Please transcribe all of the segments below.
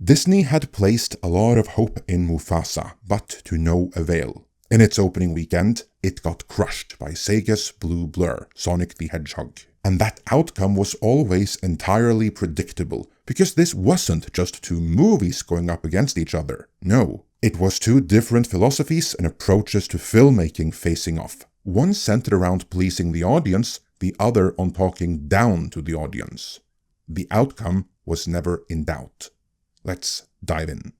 Disney had placed a lot of hope in Mufasa, but to no avail. In its opening weekend, it got crushed by Sega's blue blur, Sonic the Hedgehog. And that outcome was always entirely predictable, because this wasn't just two movies going up against each other. No, it was two different philosophies and approaches to filmmaking facing off. One centered around pleasing the audience, the other on talking down to the audience. The outcome was never in doubt. Let's dive in.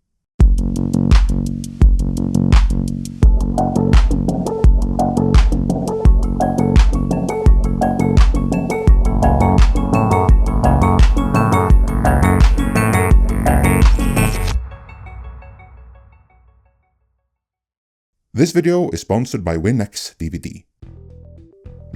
This video is sponsored by WinX DVD.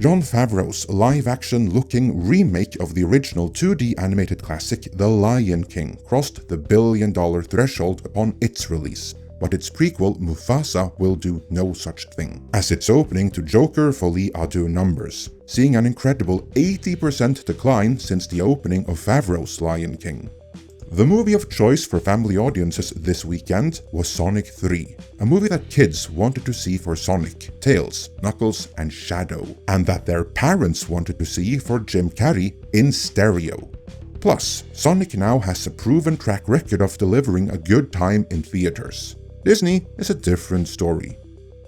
Jon Favreau's live-action looking remake of the original 2D animated classic The Lion King crossed the $1 billion threshold upon its release, but its prequel Mufasa will do no such thing, as its opening to Joker Folie à Deux numbers, seeing an incredible 80% decline since the opening of Favreau's Lion King. The movie of choice for family audiences this weekend was Sonic 3, a movie that kids wanted to see for Sonic, Tails, Knuckles, and Shadow, and that their parents wanted to see for Jim Carrey in stereo. Plus, Sonic now has a proven track record of delivering a good time in theaters. Disney is a different story.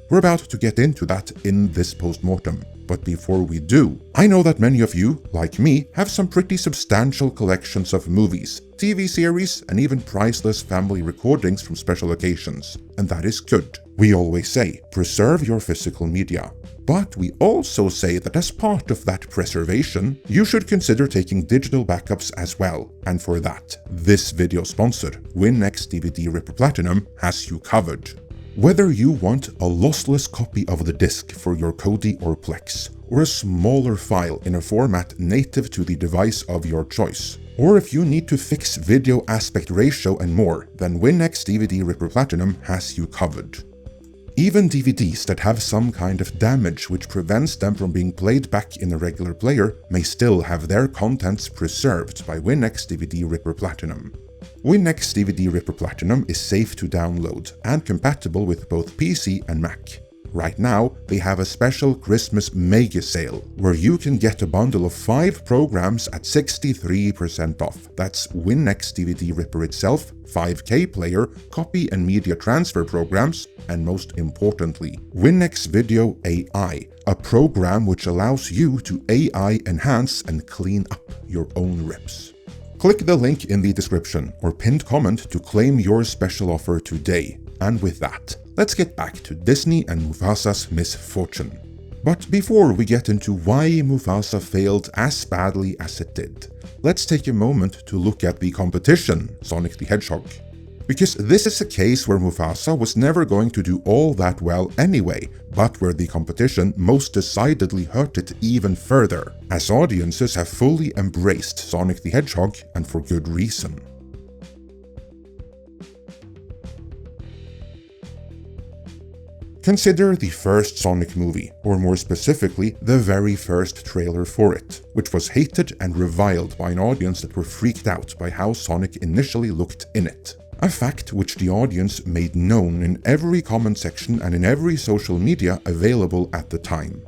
We're about to get into that in this postmortem. But before we do, I know that many of you, like me, have some pretty substantial collections of movies, TV series, and even priceless family recordings from special occasions. And that is good. We always say, preserve your physical media. But we also say that as part of that preservation, you should consider taking digital backups as well. And for that, this video sponsor, WinX DVD Ripper Platinum, has you covered. Whether you want a lossless copy of the disc for your Kodi or Plex, or a smaller file in a format native to the device of your choice, or if you need to fix video aspect ratio and more, then WinX DVD Ripper Platinum has you covered. Even DVDs that have some kind of damage which prevents them from being played back in a regular player may still have their contents preserved by WinX DVD Ripper Platinum. WinX DVD Ripper Platinum is safe to download and compatible with both PC and Mac. Right now, they have a special Christmas mega sale where you can get a bundle of 5 programs at 63% off. That's WinX DVD Ripper itself, 5K player, copy and media transfer programs, and most importantly, WinX Video AI, a program which allows you to AI enhance and clean up your own rips. Click the link in the description or pinned comment to claim your special offer today. And with that, let's get back to Disney and Mufasa's misfortune. But before we get into why Mufasa failed as badly as it did, let's take a moment to look at the competition, Sonic the Hedgehog. Because this is a case where Mufasa was never going to do all that well anyway, but where the competition most decidedly hurt it even further, as audiences have fully embraced Sonic the Hedgehog, and for good reason. Consider the first Sonic movie, or more specifically, the very first trailer for it, which was hated and reviled by an audience that were freaked out by how Sonic initially looked in it. A fact which the audience made known in every comment section and in every social media available at the time.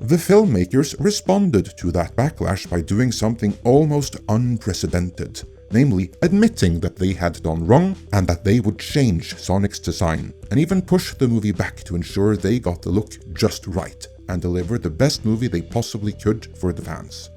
The filmmakers responded to that backlash by doing something almost unprecedented, namely admitting that they had done wrong and that they would change Sonic's design, and even push the movie back to ensure they got the look just right and deliver the best movie they possibly could for the fans.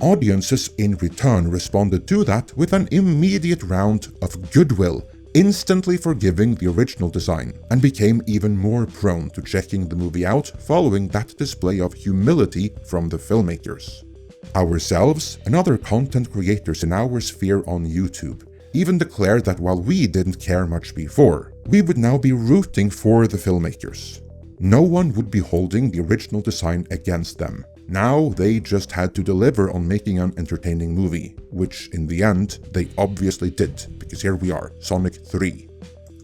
Audiences in return responded to that with an immediate round of goodwill, instantly forgiving the original design, and became even more prone to checking the movie out following that display of humility from the filmmakers. Ourselves and other content creators in our sphere on YouTube even declared that while we didn't care much before, we would now be rooting for the filmmakers. No one would be holding the original design against them. Now they just had to deliver on making an entertaining movie, which in the end they obviously did, because here we are, Sonic 3.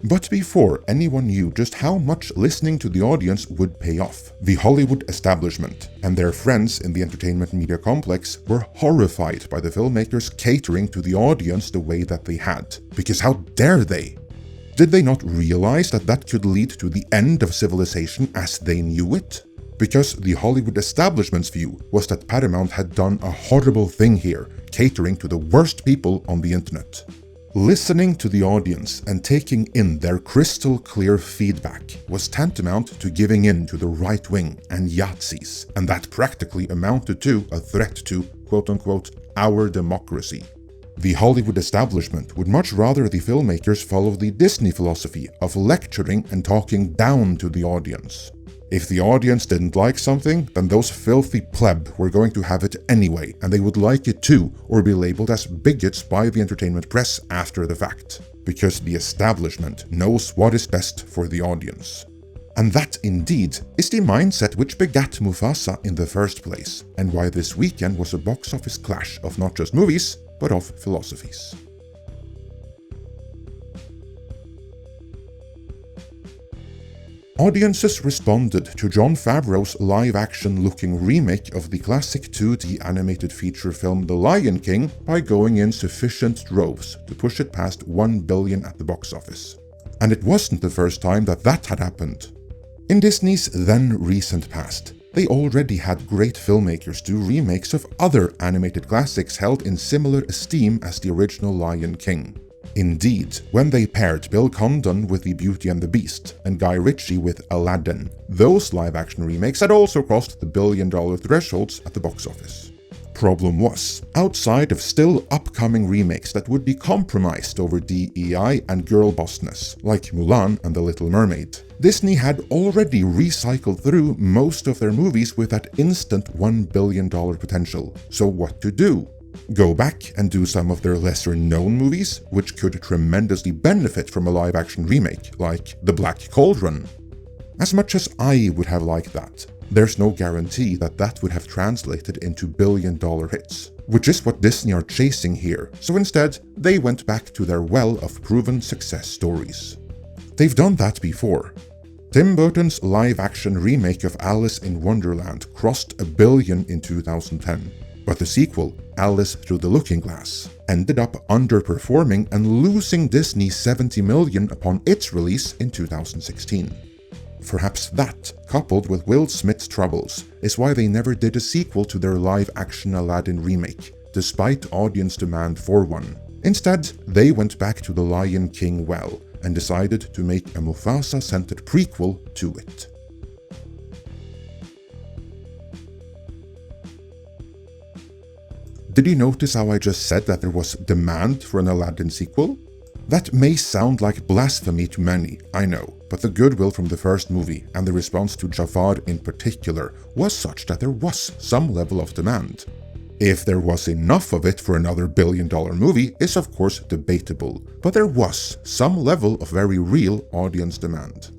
But before anyone knew just how much listening to the audience would pay off, the Hollywood establishment and their friends in the entertainment media complex were horrified by the filmmakers catering to the audience the way that they had. Because how dare they? Did they not realize that that could lead to the end of civilization as they knew it? Because the Hollywood establishment's view was that Paramount had done a horrible thing here, catering to the worst people on the internet. Listening to the audience and taking in their crystal clear feedback was tantamount to giving in to the right wing and Yahtzees, and that practically amounted to a threat to, quote-unquote, our democracy. The Hollywood establishment would much rather the filmmakers follow the Disney philosophy of lecturing and talking down to the audience. If the audience didn't like something, then those filthy pleb were going to have it anyway, and they would like it too, or be labeled as bigots by the entertainment press after the fact. Because the establishment knows what is best for the audience. And that, indeed, is the mindset which begat Mufasa in the first place, and why this weekend was a box office clash of not just movies, but of philosophies. Audiences responded to Jon Favreau's live-action-looking remake of the classic 2D animated feature film The Lion King by going in sufficient droves to push it past $1 billion at the box office. And it wasn't the first time that that had happened. In Disney's then recent past, they already had great filmmakers do remakes of other animated classics held in similar esteem as the original Lion King. Indeed, when they paired Bill Condon with The Beauty and the Beast and Guy Ritchie with Aladdin, those live-action remakes had also crossed the billion-dollar thresholds at the box office. Problem was, outside of still upcoming remakes that would be compromised over DEI and girl bossness, like Mulan and The Little Mermaid, Disney had already recycled through most of their movies with that instant $1 billion potential. So what to do? Go back and do some of their lesser-known movies, which could tremendously benefit from a live-action remake, like The Black Cauldron. As much as I would have liked that, there's no guarantee that that would have translated into billion-dollar hits, which is what Disney are chasing here, so instead, they went back to their well of proven success stories. They've done that before. Tim Burton's live-action remake of Alice in Wonderland crossed $1 billion in 2010. But the sequel, Alice Through the Looking Glass, ended up underperforming and losing Disney $70 million upon its release in 2016. Perhaps that, coupled with Will Smith's troubles, is why they never did a sequel to their live-action Aladdin remake, despite audience demand for one. Instead, they went back to The Lion King well, and decided to make a Mufasa-centered prequel to it. Did you notice how I just said that there was demand for an Aladdin sequel? That may sound like blasphemy to many, I know, but the goodwill from the first movie and the response to Jafar in particular was such that there was some level of demand. If there was enough of it for another billion-dollar movie is of course debatable, but there was some level of very real audience demand.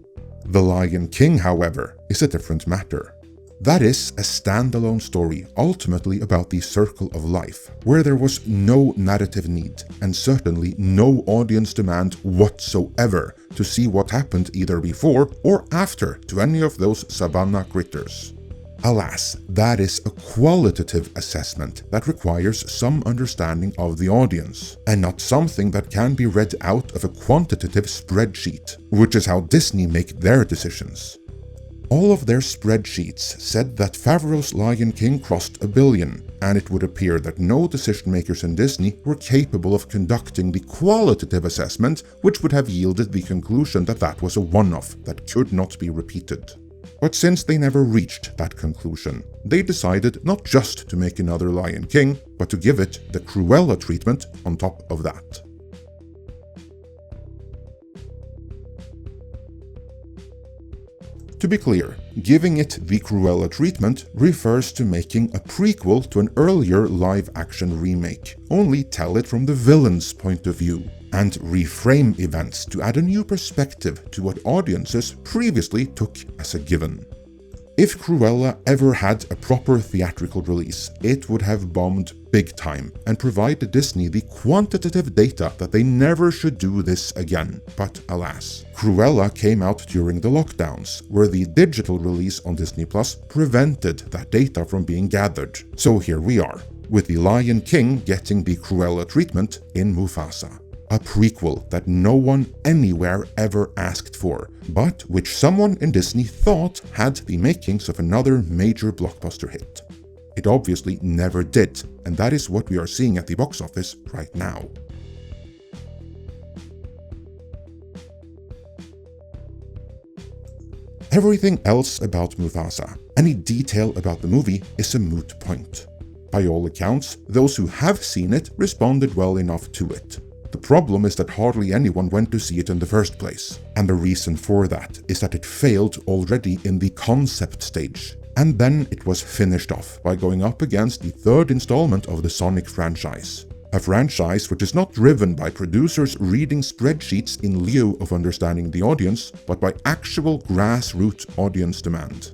The Lion King, however, is a different matter. That is a standalone story ultimately about the circle of life, where there was no narrative need and certainly no audience demand whatsoever to see what happened either before or after to any of those savannah critters. Alas, that is a qualitative assessment that requires some understanding of the audience, and not something that can be read out of a quantitative spreadsheet, which is how Disney make their decisions. All of their spreadsheets said that Favreau's Lion King crossed $1 billion, and it would appear that no decision makers in Disney were capable of conducting the qualitative assessment which would have yielded the conclusion that that was a one-off that could not be repeated. But since they never reached that conclusion, they decided not just to make another Lion King, but to give it the Cruella treatment on top of that. To be clear, giving it the Cruella treatment refers to making a prequel to an earlier live-action remake, only tell it from the villain's point of view, and reframe events to add a new perspective to what audiences previously took as a given. If Cruella ever had a proper theatrical release, it would have bombed big time and provided Disney the quantitative data that they never should do this again. But alas, Cruella came out during the lockdowns, where the digital release on Disney Plus prevented that data from being gathered. So here we are, with The Lion King getting the Cruella treatment in Mufasa. A prequel that no one anywhere ever asked for, but which someone in Disney thought had the makings of another major blockbuster hit. It obviously never did, and that is what we are seeing at the box office right now. Everything else about Mufasa, any detail about the movie, is a moot point. By all accounts, those who have seen it responded well enough to it. The problem is that hardly anyone went to see it in the first place, and the reason for that is that it failed already in the concept stage, and then it was finished off by going up against the third installment of the Sonic franchise. A franchise which is not driven by producers reading spreadsheets in lieu of understanding the audience, but by actual grassroots audience demand.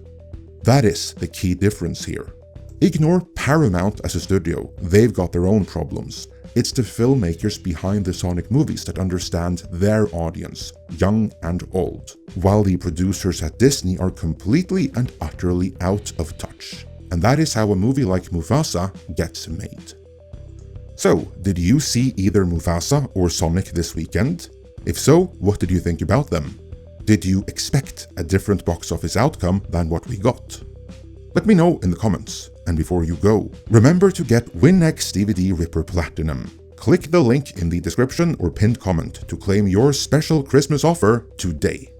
That is the key difference here. Ignore Paramount as a studio, they've got their own problems. It's the filmmakers behind the Sonic movies that understand their audience, young and old, while the producers at Disney are completely and utterly out of touch. And that is how a movie like Mufasa gets made. So, did you see either Mufasa or Sonic this weekend? If so, what did you think about them? Did you expect a different box office outcome than what we got? Let me know in the comments. And before you go, remember to get WinX DVD Ripper Platinum. Click the link in the description or pinned comment to claim your special Christmas offer today.